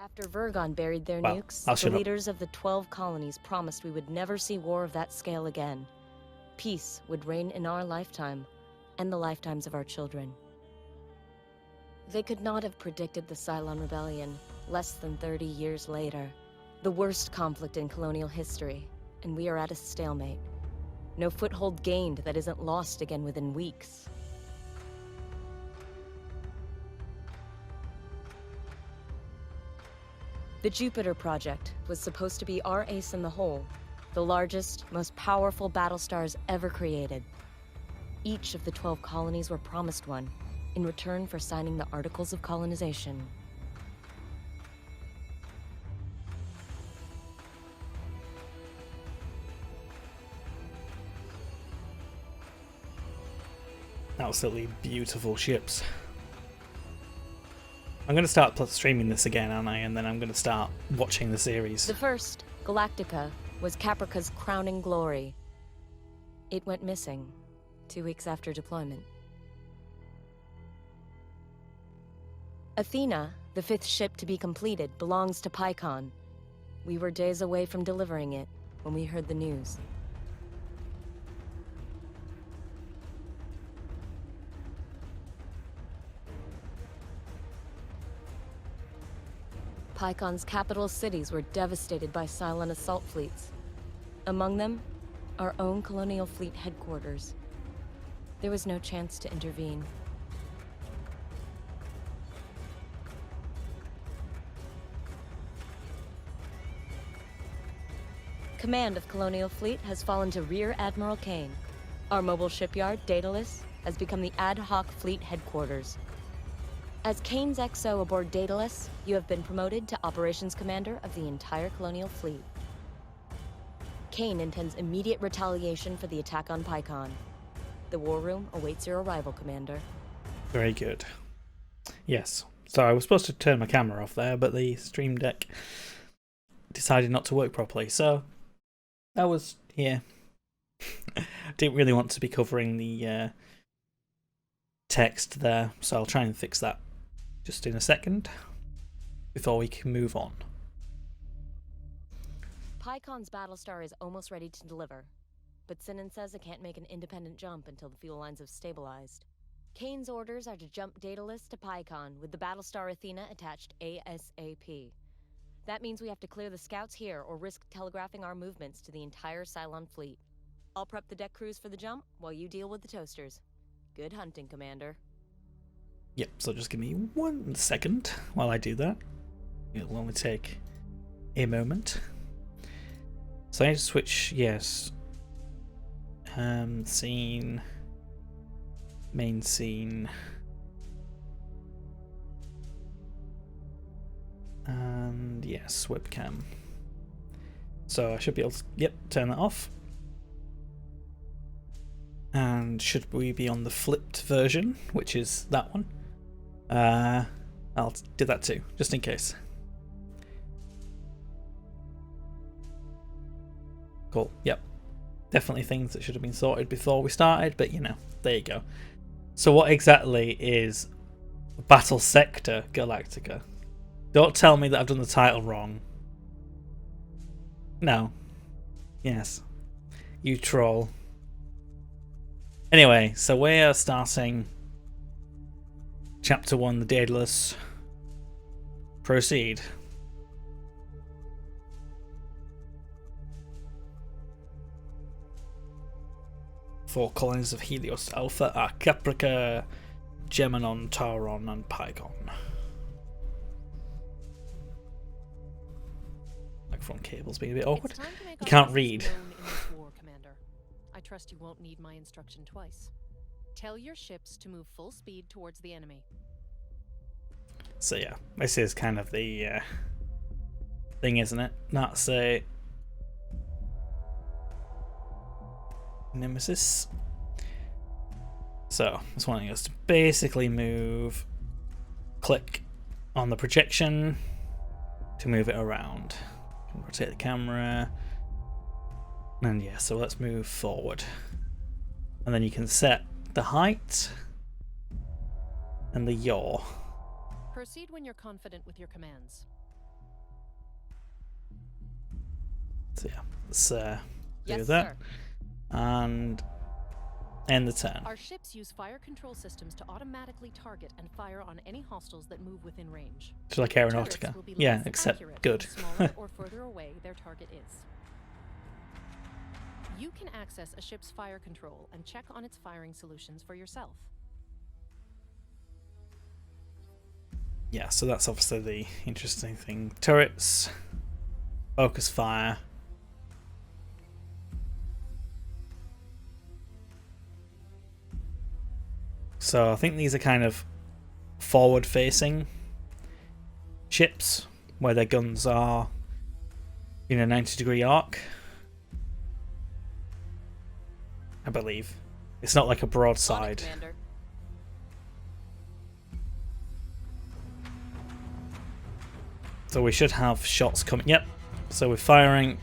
After Vergon buried their Well, nukes, I'll the shut up. leaders of the 12 colonies promised we would never see war of that scale again. Peace would reign in our lifetime, and the lifetimes of our children. They could not have predicted the Cylon Rebellion less than 30 years later. The worst conflict in colonial history, and we are at a stalemate. No foothold gained that isn't lost again within weeks. The Jupiter project was supposed to be our ace in the hole, the largest, most powerful Battlestars ever created. Each of the 12 colonies were promised one, in return for signing the Articles of Colonization. Absolutely beautiful ships. I'm going to start streaming this again, aren't I? And then I'm going to start watching the series. The first, Galactica, was Caprica's crowning glory. It went missing 2 weeks after deployment. Athena, the 5th ship to be completed, belongs to Pycon. We were days away from delivering it when we heard the news. Pycon's capital cities were devastated by Cylon assault fleets. Among them, our own colonial fleet headquarters. There was no chance to intervene. Command of Colonial Fleet has fallen to Rear Admiral Kane. Our mobile shipyard, Daedalus, has become the ad hoc fleet headquarters. As Kane's XO aboard Daedalus, you have been promoted to Operations Commander of the entire Colonial Fleet. Kane intends immediate retaliation for the attack on Pycon. The War Room awaits your arrival, Commander. Very good. Yes. So I was supposed to turn my camera off there, but the Stream Deck decided not to work properly. So that was, yeah. Didn't really want to be covering the text there, so I'll try and fix that just in a second before we can move on. Pycon's Battlestar is almost ready to deliver, but Sinan says it can't make an independent jump until the fuel lines have stabilized. Kane's orders are to jump Daedalus to Pycon with the Battlestar Athena attached ASAP. That means we have to clear the scouts here or risk telegraphing our movements to the entire Cylon fleet. I'll prep the deck crews for the jump while you deal with the toasters. Good hunting, Commander. Yep, so just give me 1 second while I do that. It'll only take a moment. So I need to switch, yes. Scene. Main scene. And yes, webcam. So I should be able to, yep, turn that off. And should we be on the flipped version, which is that one? I'll do that too, just in case. Cool, yep. Definitely things that should have been sorted before we started, but you know, there you go. So what exactly is Battlesector Galactica? Don't tell me that I've done the title wrong. No. Yes. You troll. Anyway, so we are starting Chapter 1, the Daedalus. Proceed. Four colonies of Helios Alpha are Caprica, Geminon, Tauron, and Pycon. Microphone cable's being a bit awkward. You can't read. War, Commander. I trust you won't need my instruction twice. Tell your ships to move full speed towards the enemy. So yeah, this is kind of the thing, isn't it? That's a Nemesis. So it's wanting us to basically move, click on the projection to move it around. Rotate the camera, and yeah, so let's move forward, and then you can set the height and the yaw. Proceed when you're confident with your commands. So yeah, let's do Yes, that. sir. And end the turn. Our ships use fire control systems to automatically target and fire on any hostiles that move within range. Just like Turrets Aeronautica. will be Yeah, less except accurate good. the smaller or further away their target is. You can access a ship's fire control and check on its firing solutions for yourself. Yeah, so that's obviously the interesting thing. Turrets, focus fire. So I think these are kind of forward-facing ships, where their guns are in a 90-degree arc. I believe. It's not like a broadside. Commander. So we should have shots coming. Yep. So we're firing.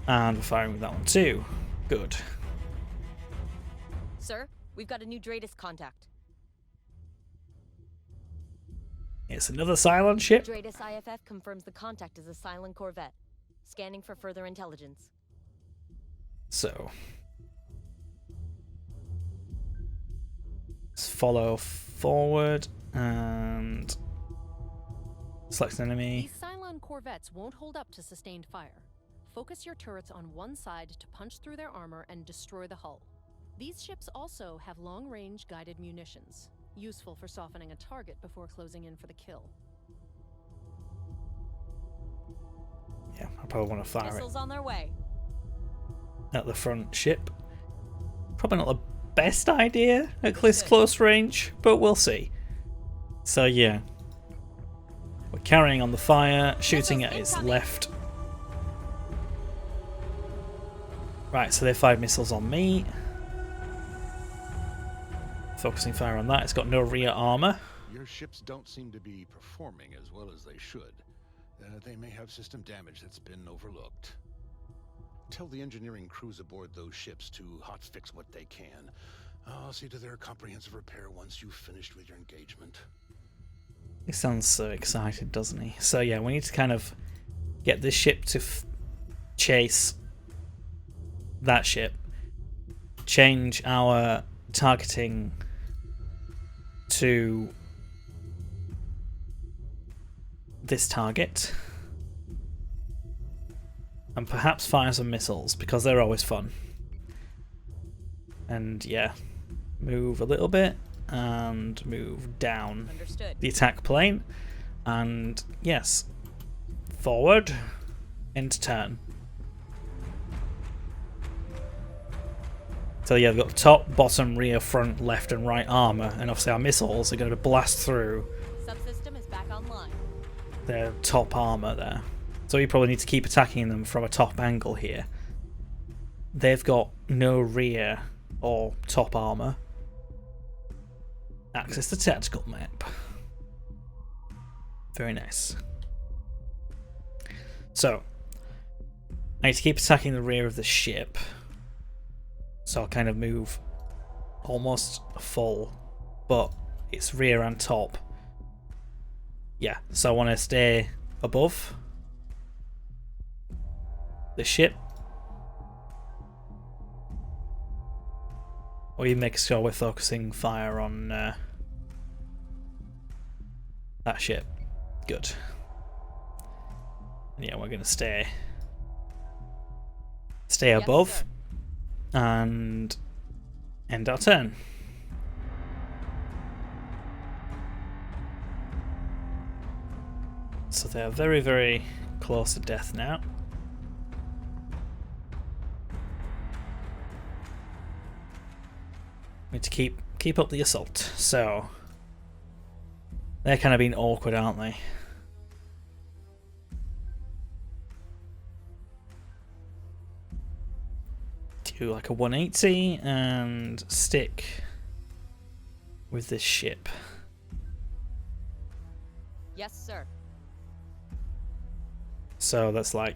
And we're firing with that one too. Good. Sir, we've got a new Dratus contact. It's another Cylon ship. Dratus IFF confirms the contact is a Cylon corvette. Scanning for further intelligence. So let's follow forward and select an enemy. These Cylon corvettes won't hold up to sustained fire. Focus your turrets on one side to punch through their armor and destroy the hull. These ships also have long-range guided munitions, useful for softening a target before closing in for the kill. Yeah, I probably want to fire Missiles on their way. it at the front ship. Probably not the best idea at close range, but we'll see. So yeah, we're carrying on the fire, shooting at its left. Right, so they fired missiles on me. Focusing fire on that. It's got no rear armor. Your ships don't seem to be performing as well as they should. They may have system damage that's been overlooked. Tell the engineering crews aboard those ships to hotfix what they can. I'll see to their comprehensive repair once you've finished with your engagement. He sounds so excited, doesn't he? So yeah, we need to kind of get this ship to chase that ship. Change our targeting to this target. And perhaps fire some missiles, because they're always fun. And yeah, move a little bit and move down Understood. the attack plane. And yes, forward, end turn. So yeah, we've got top, bottom, rear, front, left and right armor, and obviously our missiles are going to blast through Subsystem is back online. their top armor there. So we probably need to keep attacking them from a top angle here. They've got no rear or top armor. Access the tactical map. Very nice. So I need to keep attacking the rear of the ship. So I'll kind of move almost full, but it's rear and top. Yeah, so I want to stay above the ship. Or you make sure we're focusing fire on that ship. Good. And yeah, we're going to stay Yes, above. sir. And end our turn. So they are very, very close to death now. We need to keep up the assault. So they're kind of being awkward, aren't they? Do like a 180 and stick with this ship. Yes, sir. So that's like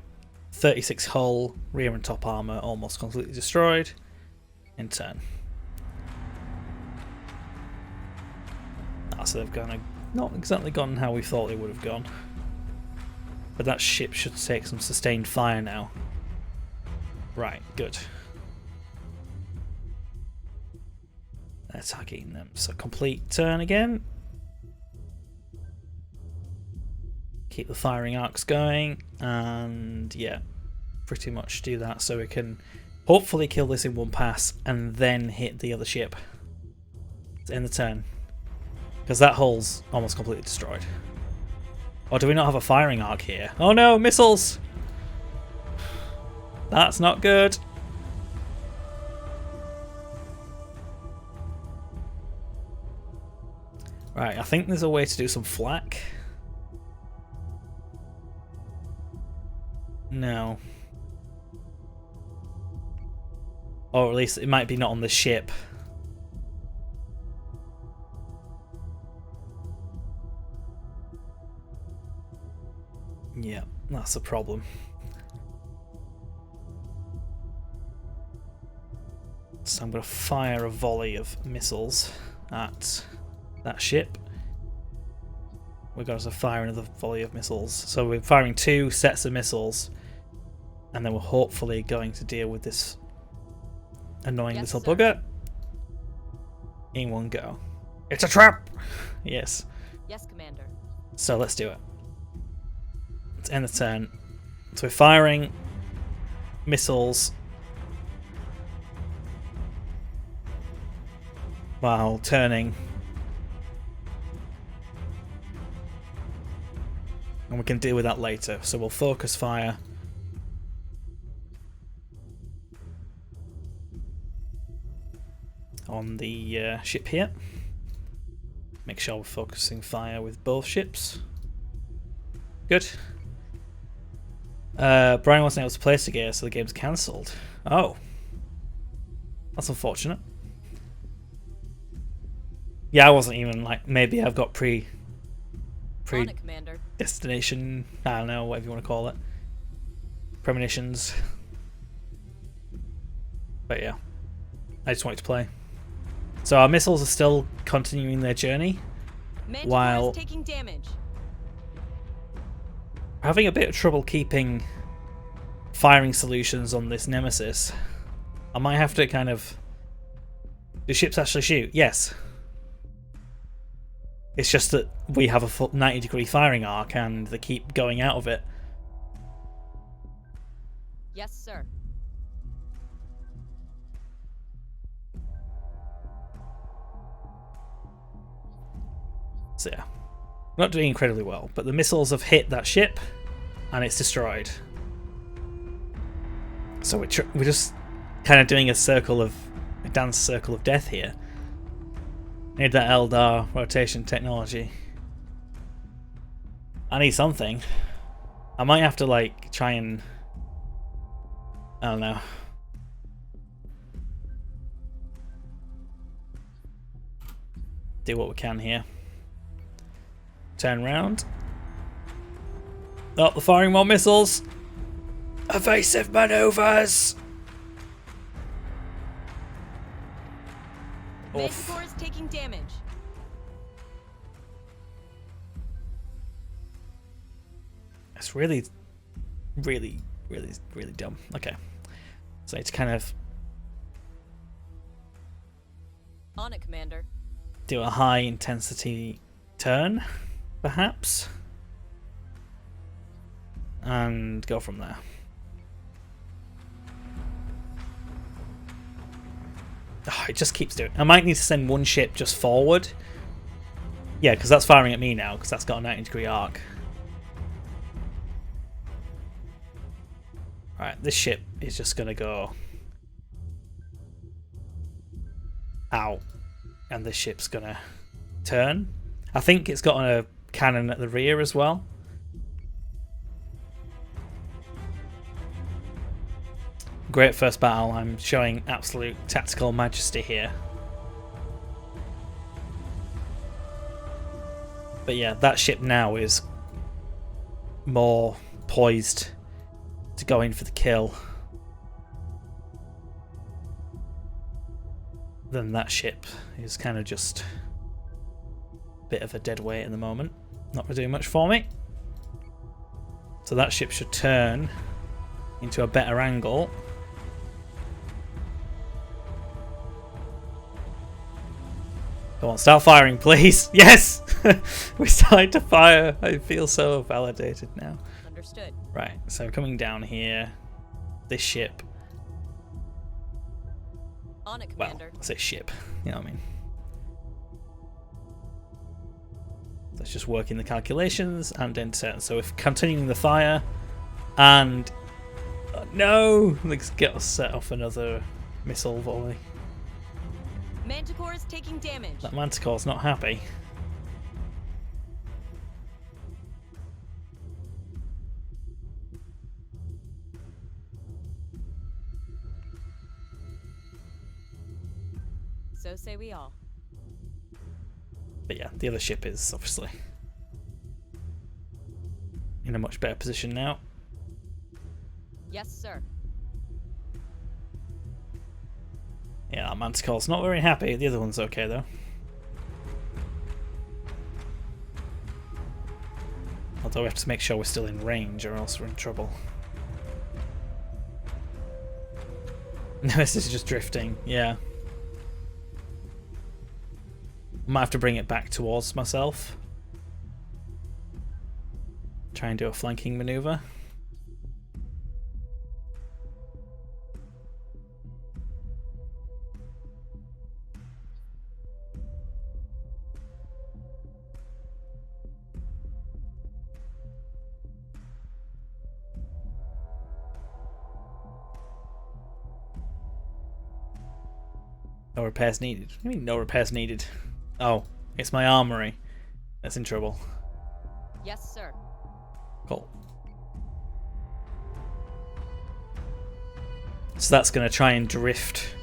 36 hull, rear and top armor almost completely destroyed. In turn. So they've not exactly gone how we thought they would have gone. But that ship should take some sustained fire now. Right, good. Attacking them. So complete turn again. Keep the firing arcs going. And yeah, pretty much do that so we can hopefully kill this in one pass and then hit the other ship. To end the turn. Because that hull's almost completely destroyed. Or do we not have a firing arc here? Oh no, missiles! That's not good. Right, I think there's a way to do some flak. No. Or at least it might be not on the ship. Yeah, that's a problem. So I'm going to fire a volley of missiles at that ship. We're going to fire another volley of missiles. So we're firing 2 sets of missiles, and then we're hopefully going to deal with this annoying little bugger in one go. It's a trap! Yes. Yes, Commander. So let's do it. Let's end the turn. So we're firing missiles while turning. And we can deal with that later. So we'll focus fire. On the ship here. Make sure we're focusing fire with both ships. Good. Brian wasn't able to play together, so the game's cancelled. Oh. That's unfortunate. Yeah, I wasn't even like, maybe I've got destination, I don't know, whatever you want to call it. Premonitions. But yeah. I just wanted to play. So our missiles are still continuing their journey. While taking damage. We're having a bit of trouble keeping firing solutions on this Nemesis. I might have to kind of... Do ships actually shoot? Yes. It's just that we have a full 90-degree firing arc and they keep going out of it. Yes, sir. So yeah, not doing incredibly well, but the missiles have hit that ship and it's destroyed. So we're just kind of doing a dance circle of death here. Need that Eldar rotation technology. I need something. I might have to like try and, I don't know. Do what we can here. Turn round. Oh, they're firing more missiles. Evasive maneuvers. Manticore is taking damage. It's really dumb. Okay. So it's kind of On it, Commander. do a high intensity turn, perhaps, and go from there. Oh, it just keeps doing it. I might need to send one ship just forward. Yeah, because that's firing at me now, because that's got a 90-degree arc. Right, this ship is just going to go out, and this ship's going to turn. I think it's got a cannon at the rear as well. Great first battle. I'm showing absolute tactical majesty here. But yeah, that ship now is more poised to go in for the kill than that ship is kind of just a bit of a dead weight at the moment. Not doing much for me. So that ship should turn into a better angle. Come on, start firing, please. Yes! We're starting to fire. I feel so validated now. Understood. Right, so coming down here, this ship. On it, Well, Commander. I say ship, you know what I mean. Let's just work in the calculations and enter. So if continuing the fire and no, let's get us set off another missile volley. Manticore is taking damage. That Manticore's not happy. So say we all. But yeah, the other ship is obviously in a much better position now. Yes, sir. Yeah, that Manticore's not very happy. The other one's okay though. Although we have to make sure we're still in range or else we're in trouble. No, this is just drifting, yeah. Might have to bring it back towards myself. Try and do a flanking maneuver. No repairs needed. What do you mean no repairs needed? Oh, it's my armory that's in trouble. Yes, sir. Cool. So that's going to try and drift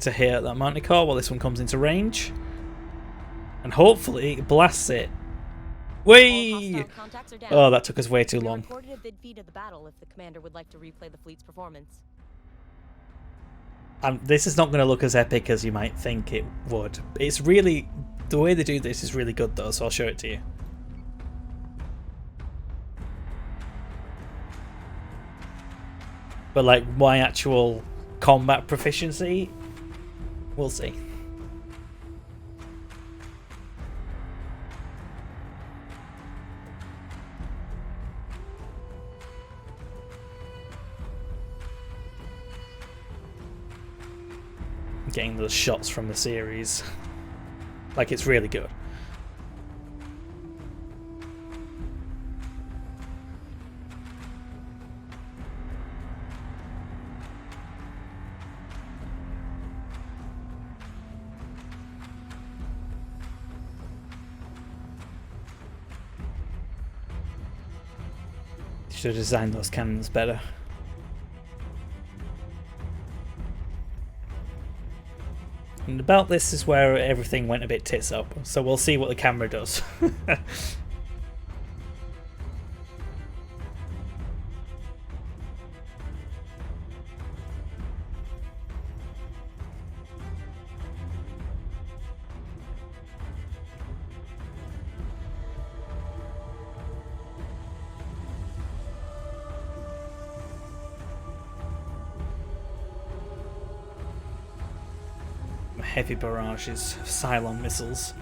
to here at that Manticore while this one comes into range. And hopefully it blasts it. All Whee! hostile contacts are down. Oh, that took us way too We long. recorded a vid feed of the battle if the commander would like to replay the fleet's performance. This is not going to look as epic as you might think it would. It's really... The way they do this is really good though, so I'll show it to you. But like my actual combat proficiency, we'll see. Getting those shots from the series, like it's really good. Should have designed those cannons better. And about this is where everything went a bit tits up, so we'll see what the camera does. Heavy barrages of CYLON missiles.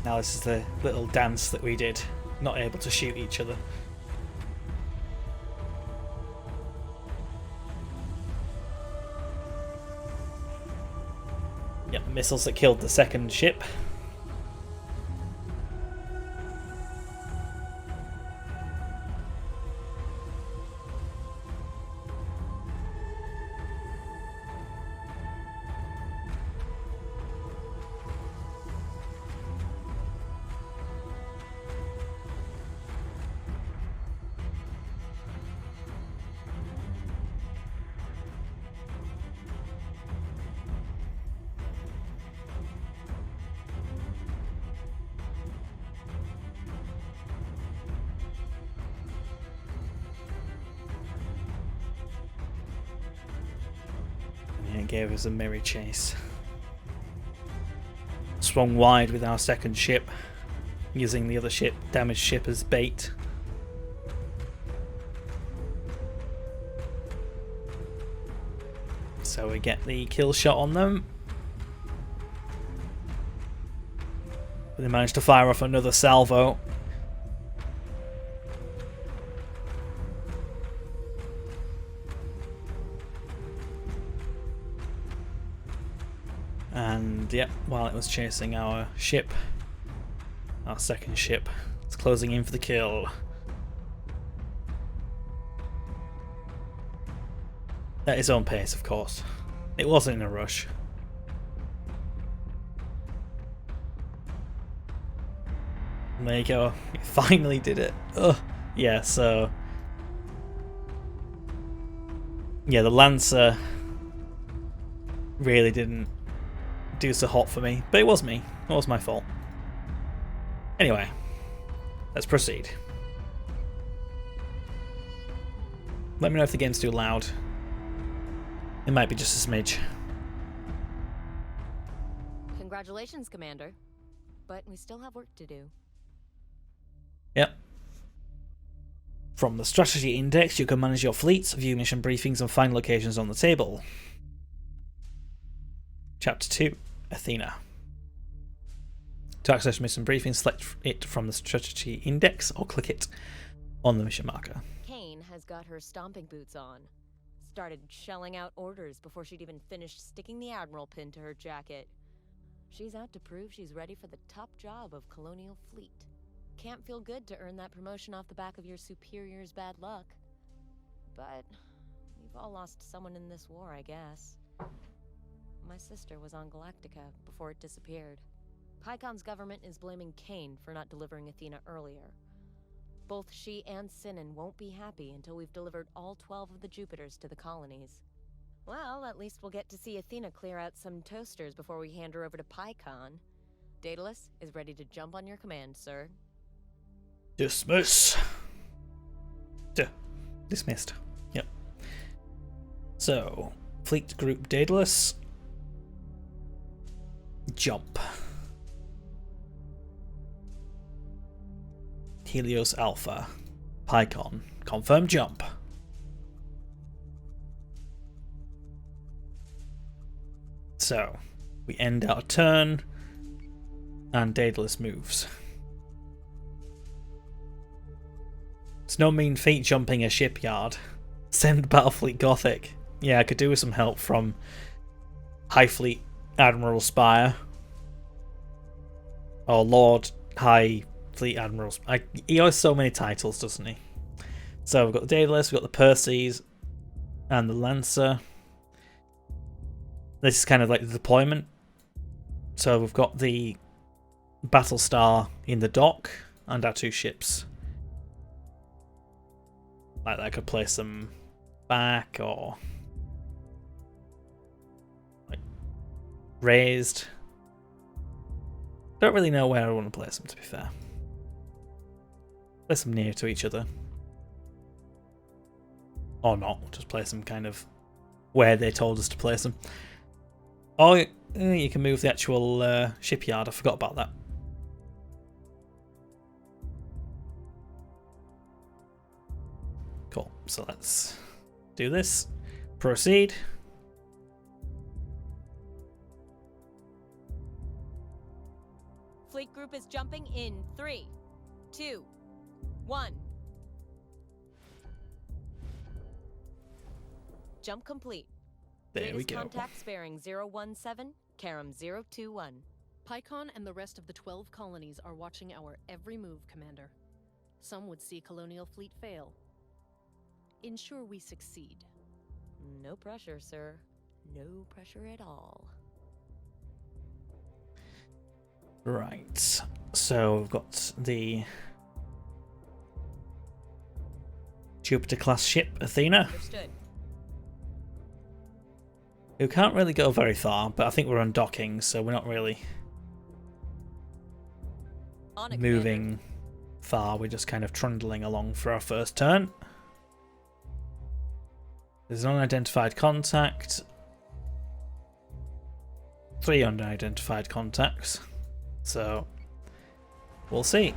Now this is the little dance that we did, not able to shoot each other. Yep, the missiles that killed the second ship. and gave us a merry chase. Swung wide with our second ship, using the other ship, damaged ship, as bait. So we get the kill shot on them. They managed to fire off another salvo. And yeah, while it was chasing our ship, our second ship, it's closing in for the kill. At his own pace, of course. It wasn't in a rush. And there you go. He finally did it. Ugh. Yeah, so... yeah, the Lancer really didn't do so hot for me. But it was me. It was my fault. Anyway, let's proceed. Let me know if the game's too loud. It might be just a smidge. Congratulations, Commander. But we still have work to do. Yep. From the strategy index, you can manage your fleets, view mission briefings, and find locations on the table. Chapter 2, Athena. To access mission briefings, select it from the strategy index or click it on the mission marker. Kane has got her stomping boots on. Started shelling out orders before she'd even finished sticking the Admiral pin to her jacket. She's out to prove she's ready for the top job of Colonial Fleet. Can't feel good to earn that promotion off the back of your superior's bad luck. But we've all lost someone in this war, I guess. My sister was on Galactica before it disappeared. Pycon's government is blaming Kane for not delivering Athena earlier. Both she and Sinan won't be happy until we've delivered all 12 of the Jupiters to the colonies. Well, at least we'll get to see Athena clear out some toasters before we hand her over to Pycon. Daedalus is ready to jump on your command, sir. Dismiss. Dismissed. Yep. So, Fleet Group Daedalus. Jump. Helios Alpha. Pycon. Confirm jump. So, we end our turn, and Daedalus moves. It's no mean feat jumping a shipyard. Send Battlefleet Gothic. Yeah, I could do with some help from High Fleet Admiral Spire. Or Lord High Fleet Admiral Spire. He has so many titles, doesn't he? So we've got the Daedalus, we've got the Perseus, and the Lancer. This is kind of like the deployment. So we've got the Battlestar in the dock, and our two ships. Like I could place them back or like raised. Don't really know where I want to place them, to be fair. Place them near to each other. Or not, just place them kind of where they told us to place them. Oh, you can move the actual shipyard, I forgot about that. Cool, so let's do this. Proceed. Fleet group is jumping in 3, 2, 1. Jump complete. There we go. Contact bearing 017, Karam 021. Pycon and the rest of the 12 colonies are watching our every move, Commander. Some would see Colonial Fleet fail. Ensure we succeed. No pressure, sir. No pressure at all. Right, so we've got the Jupiter-class ship, Athena. Understood. Who can't really go very far, but I think we're undocking, so we're not really moving far. We're just kind of trundling along for our first turn. There's an unidentified contact. 3 unidentified contacts. So we'll see.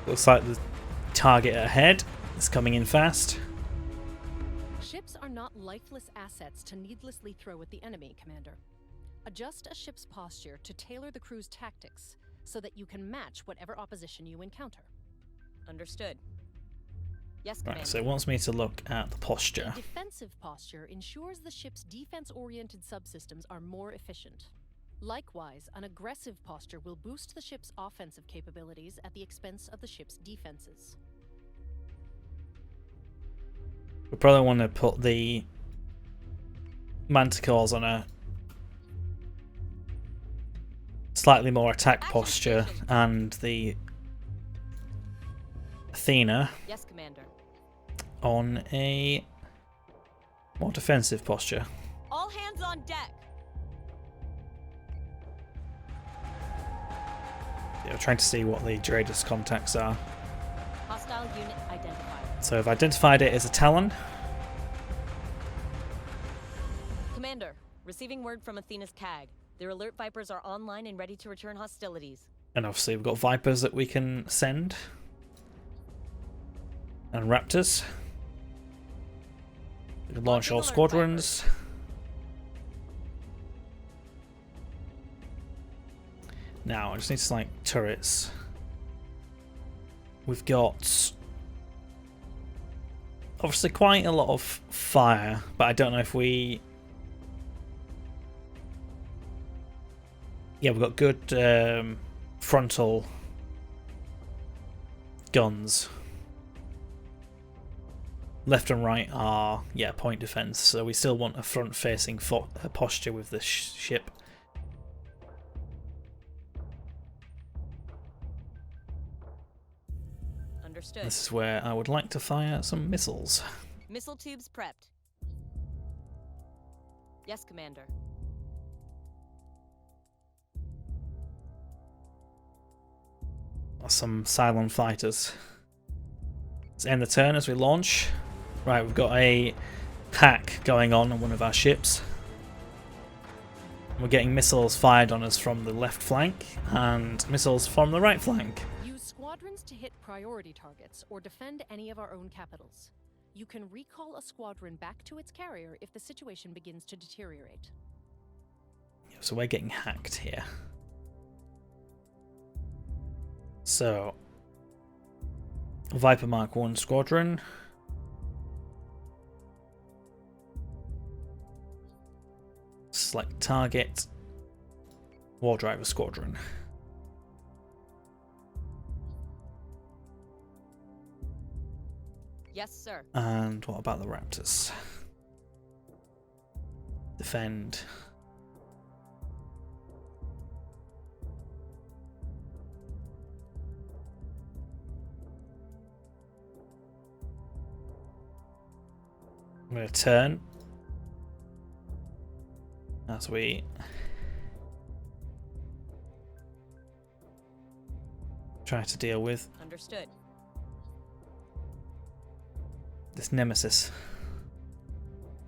Looks like the target ahead is coming in fast. Ships are not lifeless assets to needlessly throw at the enemy, Commander. Adjust a ship's posture to tailor the crew's tactics so that you can match whatever opposition you encounter. Understood. Yes, Commander. Right, so it wants me to look at the posture. A defensive posture ensures the ship's defense-oriented subsystems are more efficient. Likewise, an aggressive posture will boost the ship's offensive capabilities at the expense of the ship's defenses. We probably want to put the Manticores on a slightly more attack posture and the Athena Yes, Commander. on a more defensive posture. All hands on deck. Yeah, we're trying to see what the Dreadus contacts are. Hostile unit identified. So I've identified it as a Talon. Commander, receiving word from Athena's CAG. Their alert Vipers are online and ready to return hostilities. And obviously we've got Vipers that we can send. And Raptors. We can launch all Alert, squadrons. Now, I just need to select turrets. We've got obviously quite a lot of fire, but I don't know if we... Yeah, we've got good frontal guns. Left and right are, yeah, point defense, so we still want a front-facing posture with this ship. Understood. This is where I would like to fire some missiles. Missile tubes prepped. Yes, Commander. Some Cylon fighters. Let's end the turn as we launch. Right, we've got a hack going on one of our ships. We're getting missiles fired on us from the left flank and missiles from the right flank. Use squadrons to hit priority targets or defend any of our own capitals. You can recall a squadron back to its carrier if the situation begins to deteriorate. So we're getting hacked here. So, Viper Mark 1 squadron. Select target. War Driver squadron. Yes, sir. And what about the Raptors? Defend. I'm going to turn as we try to deal with Understood. this Nemesis.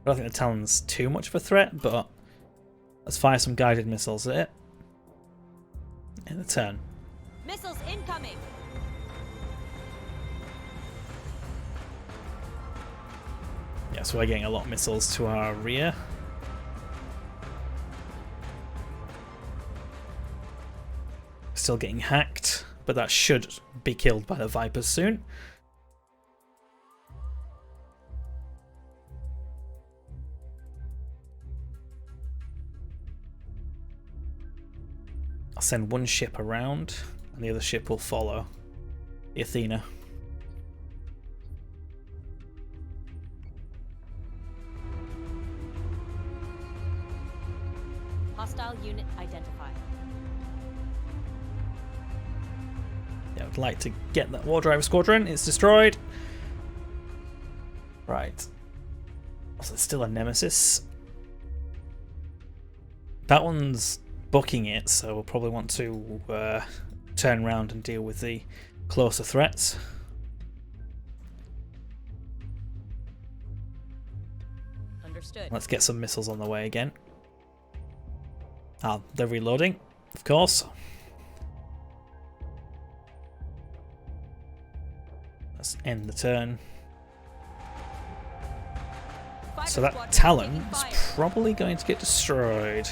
I don't think the Talon's too much of a threat, but let's fire some guided missiles at it. In the turn. Missiles incoming. Yeah, so we're getting a lot of missiles to our rear. Still getting hacked, but that should be killed by the Vipers soon. I'll send one ship around, and the other ship will follow. The Athena. Hostile unit identified. Yeah, I'd like to get that War Driver squadron. It's destroyed. Right. So it's still a Nemesis. That one's booking it, so we'll probably want to turn around and deal with the closer threats. Understood. Let's get some missiles on the way again. Ah, they're reloading, of course. Let's end the turn. Fighter So that squad Talon taking is fire. probably going to get destroyed.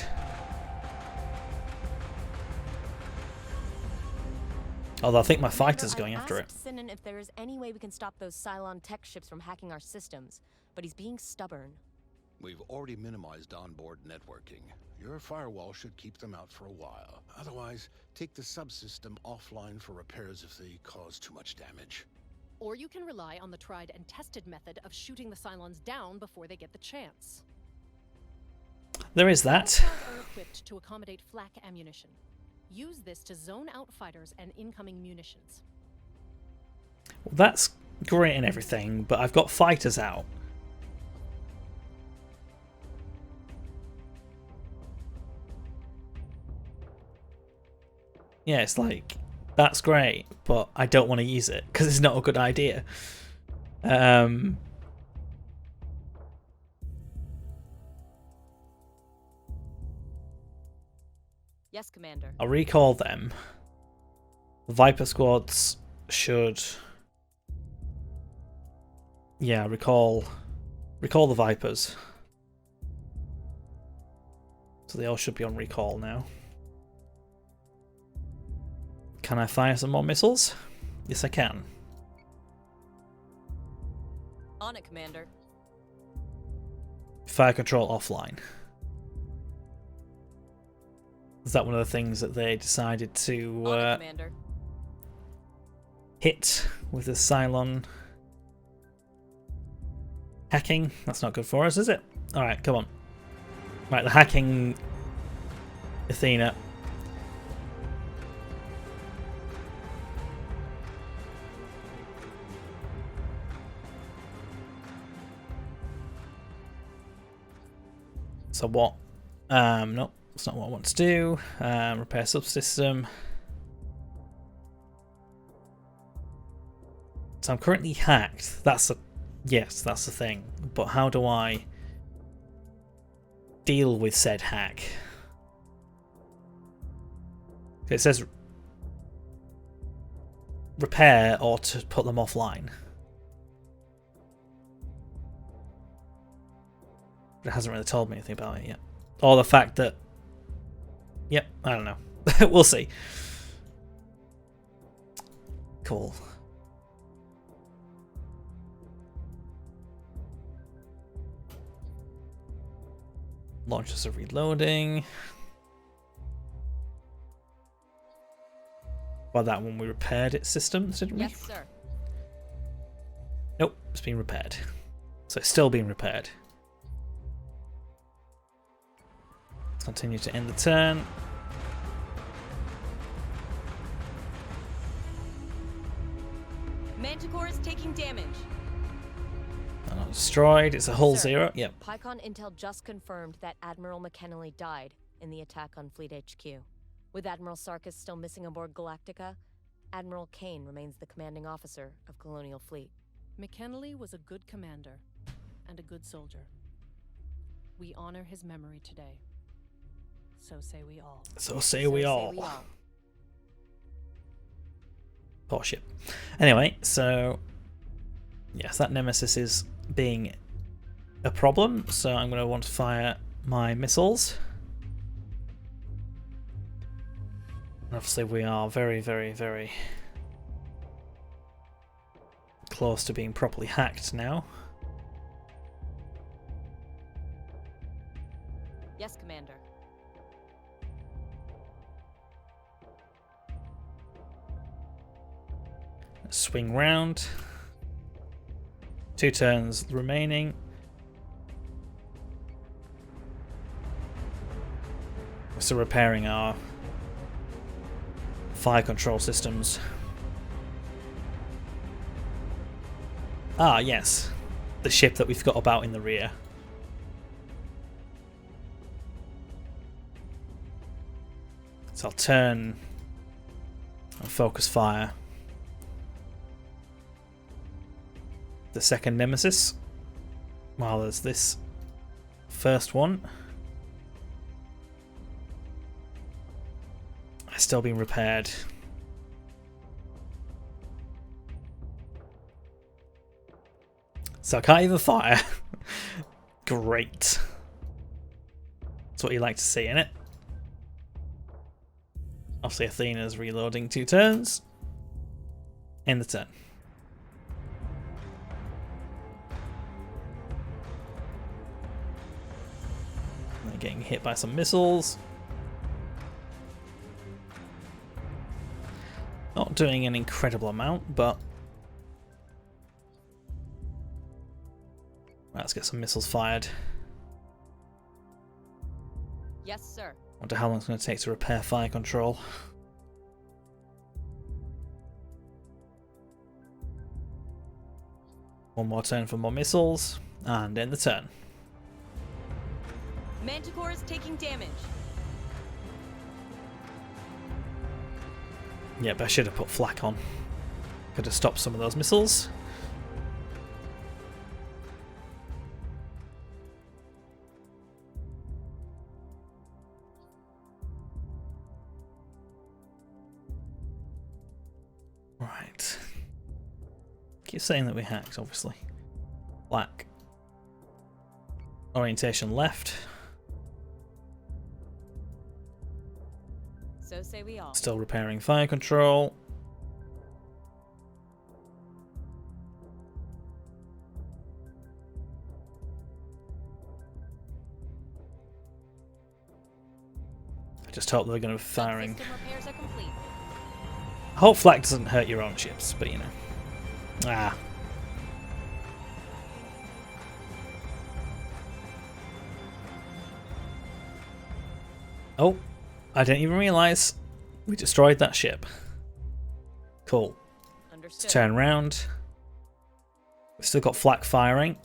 Although I think my fighter's going after it. I asked Sinan if there is any way we can stop those Cylon tech ships from hacking our systems, but he's being stubborn. We've already minimized onboard networking. Your firewall should keep them out for a while. Otherwise, take the subsystem offline for repairs if they cause too much damage. Or you can rely on the tried and tested method of shooting the Cylons down before they get the chance. There is that. Battlestars are equipped to accommodate flak ammunition. Use this to zone out fighters and incoming munitions. Well, that's great and everything, but I've got fighters out. Yeah, it's like, that's great, but I don't want to use it because it's not a good idea. Yes, Commander. I'll recall them. The Viper squads should... Yeah, recall the Vipers. So they all should be on recall now. Can I fire some more missiles? Yes, I can. On it, Commander. Fire control offline. Is that one of the things that they decided to On it, Commander. hit with the Cylon hacking? That's not good for us, is it? Alright, come on. Right, the hacking Athena. So what? No, that's not what I want to do. Repair subsystem. So I'm currently hacked. Yes, that's the thing. But how do I deal with said hack? It says repair or to put them offline. It hasn't really told me anything about it yet. Or the fact that... Yep, I don't know. We'll see. Cool. Launchers are reloading. By that one we repaired its systems, didn't we? Yes, sir. Nope, it's been repaired. So it's still being repaired. Let's continue to end the turn. Manticore is taking damage. They're not destroyed. It's a hull Sir. 0. Yep. PyCon Intel just confirmed that Admiral McKinley died in the attack on Fleet HQ. With Admiral Sarkis still missing aboard Galactica, Admiral Kane remains the commanding officer of Colonial Fleet. McKinley was a good commander and a good soldier. We honor his memory today. So say we all. So say So we say all. we all. Poor ship. Anyway, so yes, that Nemesis is being a problem, so I'm going to want to fire my missiles. And obviously we are very, very, very close to being properly hacked now. Yes, Commander. Swing round. 2 turns remaining. We're still repairing our fire control systems. Ah, yes. The ship that we forgot about in the rear. So I'll turn and focus fire. The second Nemesis. While there's this first one. It's still being repaired. So I can't even fire. Great. That's what you like to see, innit? Obviously Athena's reloading 2 turns. End the turn. They're getting hit by some missiles. Not doing an incredible amount, but let's get some missiles fired. Yes, sir. Wonder how long it's going to take to repair fire control. One more turn for more missiles, and end the turn. Manticore is taking damage. Yep, I should have put flak on. Could have stopped some of those missiles. Right. Keep saying that we hacked, obviously. Black. Orientation left. So say we all. Still repairing fire control. I just hope they're going to be firing. System repairs are complete. I hope flak doesn't hurt your own ships, but you know. Ah. Oh, I didn't even realise we destroyed that ship. Cool. Understood. Let's turn round. We've still got flak firing.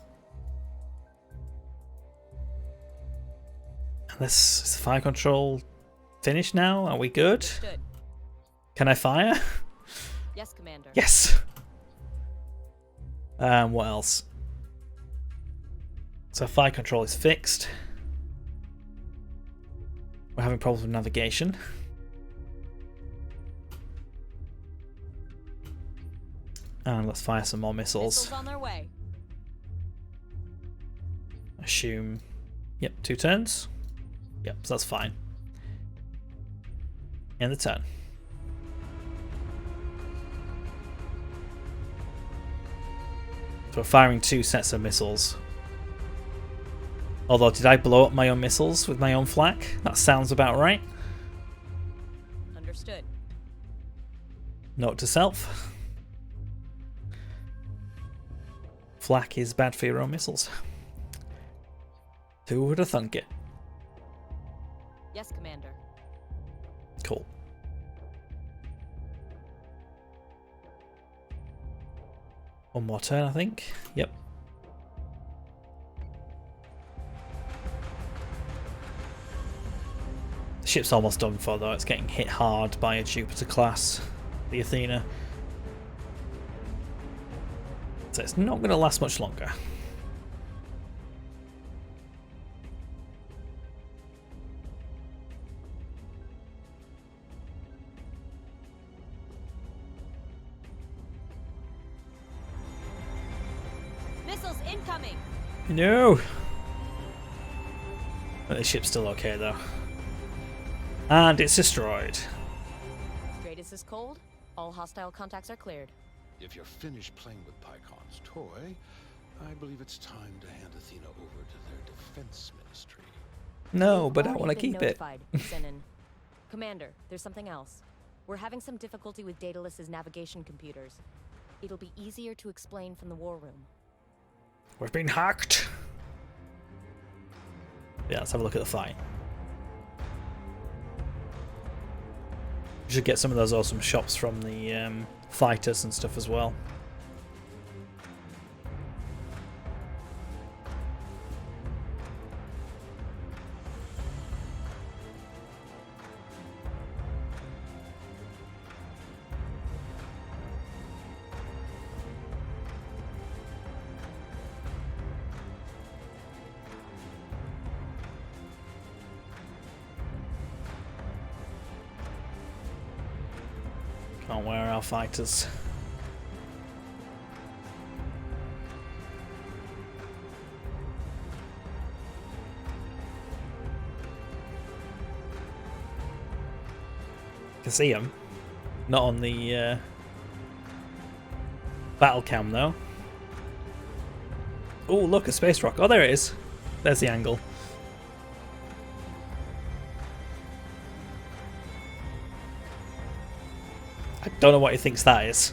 Unless is the fire control finished now? Are we good? Understood. Can I fire? Yes, Commander. Yes. What else? So fire control is fixed. We're having problems with navigation. And let's fire some more missiles. Missiles on their way. Assume. Yep, 2 turns. Yep, so that's fine. End the turn. So we're firing 2 sets of missiles. Although, did I blow up my own missiles with my own flak? That sounds about right. Understood. Note to self. Flak is bad for your own missiles. Who would have thunk it? Yes, Commander. Cool. One more turn, I think. Yep. The ship's almost done for, though. It's getting hit hard by a Jupiter class, the Athena. So it's not going to last much longer. Missiles incoming. No! But the ship's still okay, though. And it's destroyed. Stratus is cold. All hostile contacts are cleared. If you're finished playing with Pycon's toy, I believe it's time to hand Athena over to their defense ministry. No, but I Already want to been keep it. notified, Zenon. Commander, there's something else. We're having some difficulty with Daedalus's navigation computers. It'll be easier to explain from the war room. We've been hacked. Yeah, let's have a look at the fight. We should get some of those awesome shots from the fighters and stuff as well. on where are our fighters? You can see them. Not on the battle cam though. Oh, look, a space rock. Oh, there it is. There's the angle. I don't know what he thinks that is.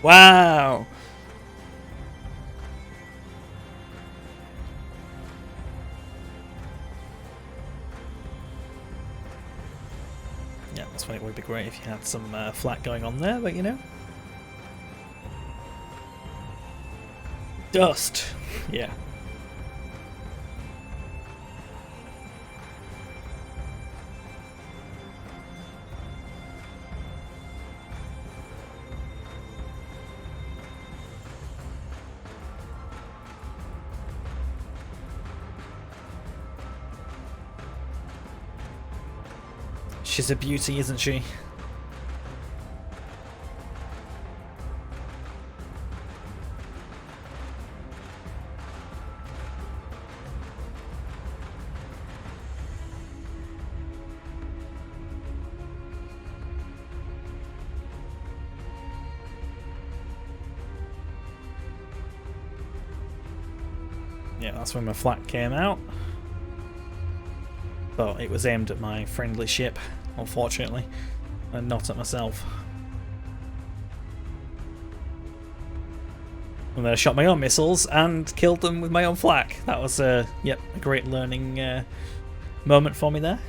Wow. Yeah, that's why it would be great if you had some flat going on there, but you know. Dust. Yeah. She's a beauty, isn't she? Yeah, that's when my flak came out. But it was aimed at my friendly ship, unfortunately, and not at myself. And then I shot my own missiles and killed them with my own flak. That was yep, a great learning moment for me there.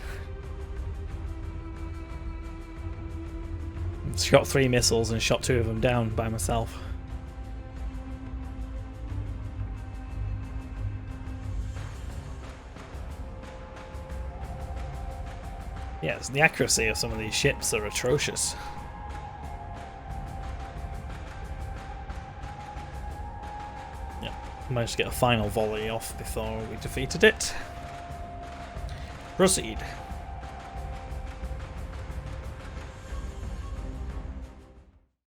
Shot 3 missiles and shot 2 of them down by myself. Yes, the accuracy of some of these ships are atrocious. Yep, managed to get a final volley off before we defeated it. Proceed.